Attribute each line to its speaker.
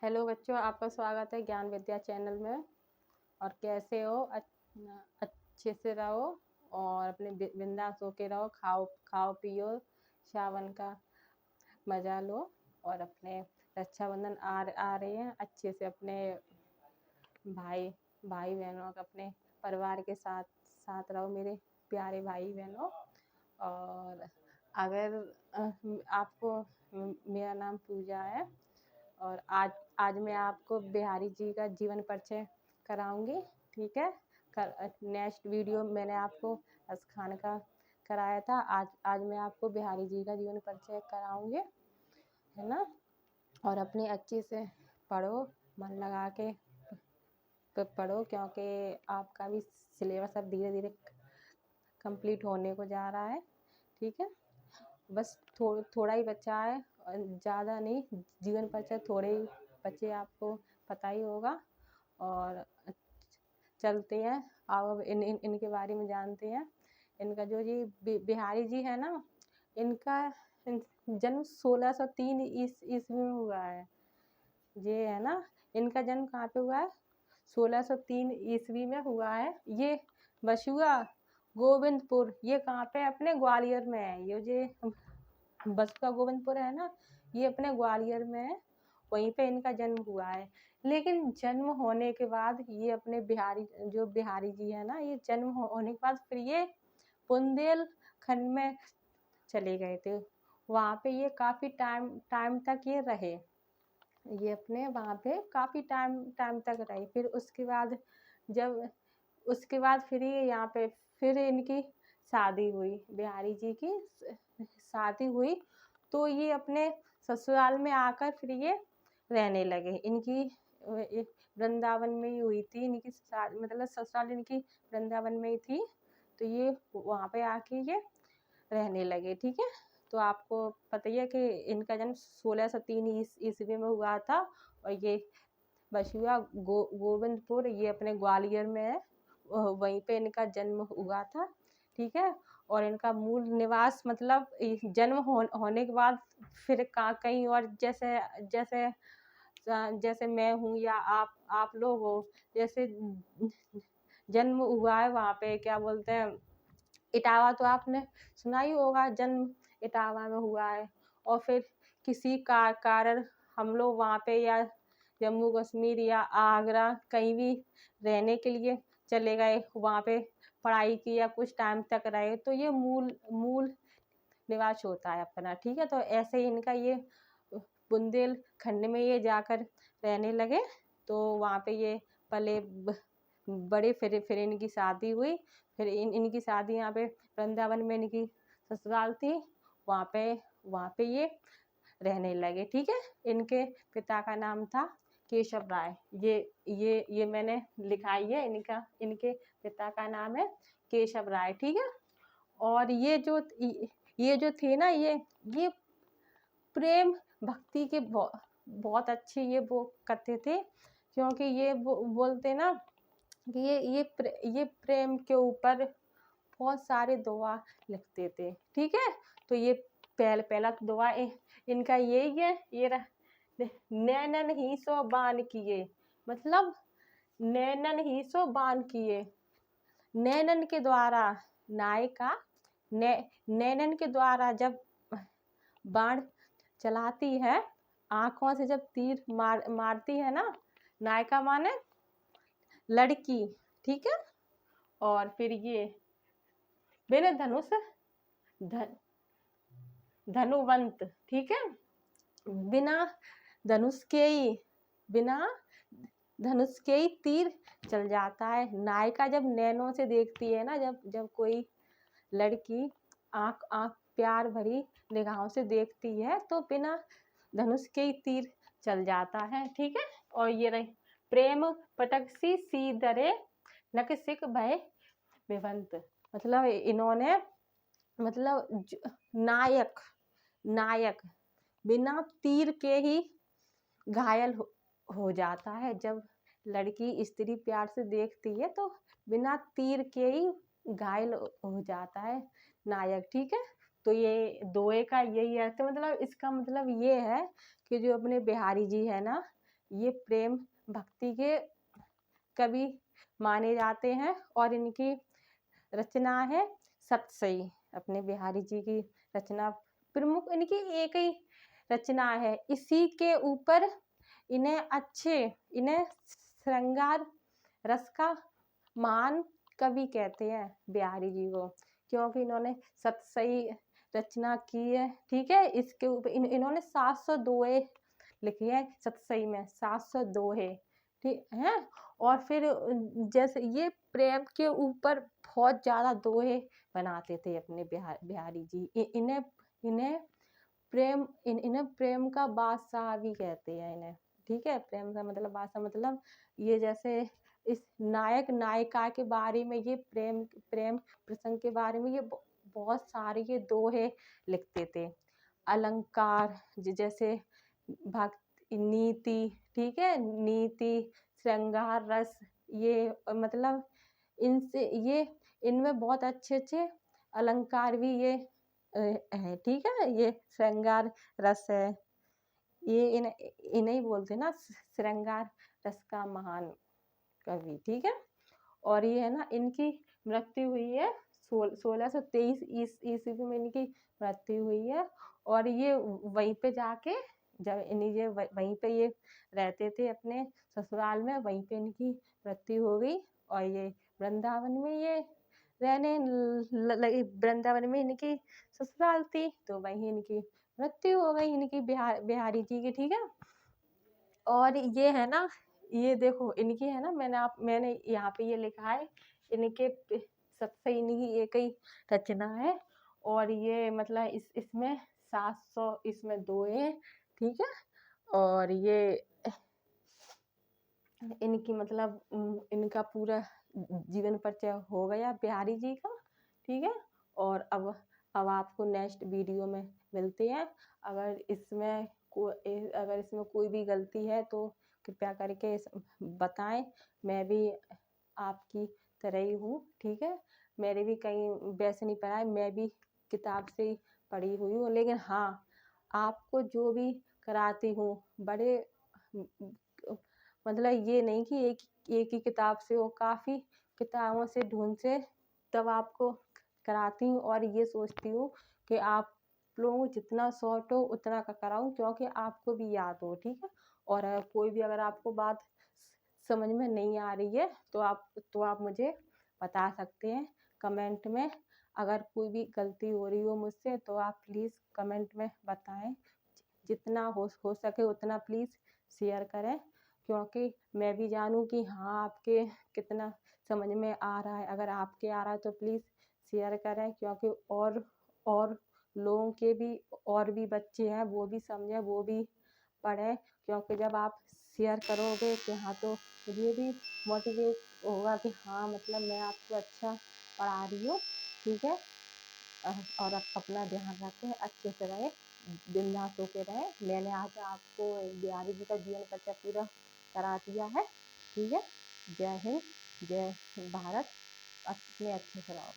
Speaker 1: Hello बच्चों, आपका स्वागत है ज्ञान विद्या चैनल में। और कैसे हो? अच्छे से रहो और अपने बिंदास होके रहो। खाओ खाओ पियो, सावन का मजा लो। और अपने रक्षाबंधन आ रही है, अच्छे से अपने भाई भाई बहनों का अपने परिवार के साथ साथ रहो मेरे प्यारे भाई बहनों। और अगर आपको मेरा नाम पूजा है और आज मैं आपको बिहारी जी का जीवन परिचय कराऊंगी। ठीक है। नेक्स्ट वीडियो मैंने आपको खान का कराया था। आज मैं आपको बिहारी जी का जीवन परिचय कराऊंगी, है ना। और अपने अच्छे से पढ़ो, मन लगा के पढ़ो, क्योंकि आपका भी सिलेबस अब धीरे धीरे कंप्लीट होने को जा रहा है। ठीक है। बस थोड़ा ही बच्चा है, ज़्यादा नहीं। जीवन परिचय थोड़े ही बच्चे आपको पता ही होगा। और चलते हैं, अब इनके बारे में जानते हैं। इनका जो जी बिहारी जी है ना, इनका जन्म 1603 ईस्वी में हुआ है। ये है ना, इनका जन्म कहाँ पे हुआ है? 1603 ईस्वी में हुआ है। ये बसुआ गोविंदपुर, ये कहाँ पे? अपने ग्वालियर में है। ये बसुआ गोविंदपुर है ना, ये अपने ग्वालियर में है। वहीं पे इनका जन्म हुआ है। लेकिन जन्म होने के बाद ये अपने बिहारी जी है ना, ये जन्म होने के बाद फिर ये बुंदेलखंड में चले गए थे। वहाँ पे ये काफ़ी टाइम तक ये रहे। ये अपने वहाँ पे काफ़ी टाइम तक रहे। फिर उसके बाद फिर ये यहाँ पे फिर इनकी शादी हुई, बिहारी जी की शादी हुई। तो ये अपने ससुराल में आकर फिर ये रहने लगे। इनकी वृंदावन में ही हुई थी इनकी मतलब ससुराल इनकी वृंदावन में ही थी। तो ये वहाँ पे आके ये रहने लगे। ठीक है। तो आपको पता ही है कि इनका जन्म 1603 ईस्वी में हुआ था। और ये बसुआ गोविंदपुर ये अपने ग्वालियर में है, वहीं पे इनका जन्म हुआ था। ठीक है। और इनका मूल निवास मतलब जन्म होने के बाद फिर कहीं और, जैसे जैसे जैसे मैं हूँ या आप लोग हो, जैसे जन्म हुआ है वहाँ पे क्या बोलते हैं, इटावा। तो आपने सुना ही होगा, जन्म इटावा में हुआ है। और फिर किसी कारण हम लोग वहाँ पे या जम्मू कश्मीर या आगरा कहीं भी रहने के लिए चले गए, वहाँ पे पढ़ाई की या कुछ टाइम तक रहे, तो ये मूल निवास होता है अपना। ठीक है। तो ऐसे ही इनका ये बुंदेलखंड में ये जाकर रहने लगे। तो वहाँ पे ये पले बड़े, फिर इनकी शादी हुई। फिर इनकी शादी यहाँ पे वृंदावन में इनकी ससुराल थी, वहाँ पे ये रहने लगे। ठीक है। इनके पिता का नाम था केशव राय। ये मैंने लिखाई है, इनके पिता का नाम है केशव राय। ठीक है। और ये जो थे ना, ये प्रेम भक्ति के बहुत अच्छे ये वो करते थे। क्योंकि ये बोलते ना कि ये प्रेम के ऊपर बहुत सारे दुआ लिखते थे। ठीक है। तो ये पहला दुआ इनका यही है, ये नैनन ही सो बान किए। मतलब नैनन ही सो बान किए, नैनन के द्वारा नायिका नैनन के द्वारा जब बाण चलाती है, आंखों से जब तीर मारती है ना, नायिका माने लड़की। ठीक है। और फिर ये बिना धनुष धनुवंत। ठीक है। बिना धनुष के ही तीर चल जाता है। नायिका जब नैनों से देखती है ना, जब कोई लड़की आंख प्यार भरी निगाहों से देखती है, तो बिना धनुष के ही तीर चल जाता है। ठीक है। और ये रही प्रेम पटकसी सीधरे नकसिक भय विवंत। मतलब इन्होंने मतलब नायक बिना तीर के ही घायल हो जाता है। जब लड़की स्त्री प्यार से देखती है तो बिना तीर के ही घायल हो जाता है नायक। ठीक है। तो ये दोए का यही अर्थ है। मतलब इसका मतलब ये है कि जो अपने बिहारी जी है ना, ये प्रेम भक्ति के कवि माने जाते हैं और इनकी रचना है सतसई। अपने बिहारी जी की रचना प्रमुख इनकी एक ही रचना है। इसी के ऊपर इन्हें श्रृंगार रस का महान कवि कहते हैं बिहारी जी को, क्योंकि इन्होंने सतसई रचना की है। ठीक है, इसके ऊपर इन्होंने 700 दोहे लिखी है। सतसई में 700 दोहे, ठीक है। और फिर जैसे ये प्रेम के ऊपर बहुत ज्यादा दोहे बनाते थे अपने बिहारी जी। इन्हें प्रेम का बादशाह भी कहते हैं इन्हें। ठीक है, प्रेम का मतलब बादशाह, मतलब ये जैसे इस नायक नायिका के बारे में, ये प्रेम प्रसंग के बारे में ये बहुत सारे ये दोहे लिखते थे। अलंकार जैसे भक्ति नीति, ठीक है, नीति श्रृंगार रस, ये मतलब ये इनमें बहुत अच्छे अच्छे अलंकार भी ये है। ठीक है, ये श्रृंगार रस है, ये इन्हें बोलते ना श्रृंगार रस का महान कवि। ठीक है, और ये है ना, इनकी मृत्यु हुई है 1623 ईस्वी में इनकी मृत्यु हुई है। और ये वहीं पे जाके जब ये वहीं पे ये रहते थे अपने ससुराल में, वहीं पे इनकी मृत्यु हो गई। और ये वृंदावन में ये रहने लगे, वृंदावन में इनकी ससुराल थी, तो वहीं इनकी मृत्यु हो गई इनकी बिहारी जी की। ठीक है, और ये है ना, ये देखो इनकी है ना, मैंने यहाँ पे ये लिखा है, इनके सबसे इनकी एक ही रचना है। और ये मतलब इसमें 700 इसमें दोहे हैं। ठीक है, और ये इनकी मतलब इनका पूरा जीवन परिचय हो गया बिहारी जी का। ठीक है, और अब आपको नेक्स्ट वीडियो में मिलते हैं। अगर इसमें कोई भी गलती है तो कृपया करके बताएं। मैं भी आपकी तरह ही हूँ। ठीक है, मेरे भी कहीं वैसे नहीं पढ़ा है, मैं भी किताब से ही पढ़ी हुई हूँ, लेकिन हाँ, आपको जो भी कराती हूँ बड़े मतलब ये नहीं कि एक ही किताब से हो, काफ़ी किताबों से ढूंढ से तब आपको कराती हूँ। और ये सोचती हूँ कि आप लोगों को जितना शॉर्ट हो उतना का कराऊँ, क्योंकि आपको भी याद हो। ठीक है, और कोई भी अगर आपको बात समझ में नहीं आ रही है तो आप मुझे बता सकते हैं कमेंट में। अगर कोई भी गलती हो रही हो मुझसे तो आप प्लीज़ कमेंट में बताएं। जितना हो सके उतना प्लीज़ शेयर करें, क्योंकि मैं भी जानूं कि हाँ आपके कितना समझ में आ रहा है। अगर आपके आ रहा है तो प्लीज़ शेयर करें, क्योंकि और लोगों के भी और भी बच्चे हैं, वो भी समझें, वो भी पढ़ें। क्योंकि जब आप शेयर करोगे कि हाँ, तो मुझे भी मोटिवेट होगा कि हाँ मतलब मैं आपको अच्छा पढ़ा रही हूँ। ठीक है, और अपना ध्यान रखें, अच्छे से रहें, बिंदास होके रहें। मैंने आज आपको बिहारी जी का जीवन परिचय पूरा करा दिया है। ठीक है, जय हिंद, जय भारत, अपने अच्छे से रहो।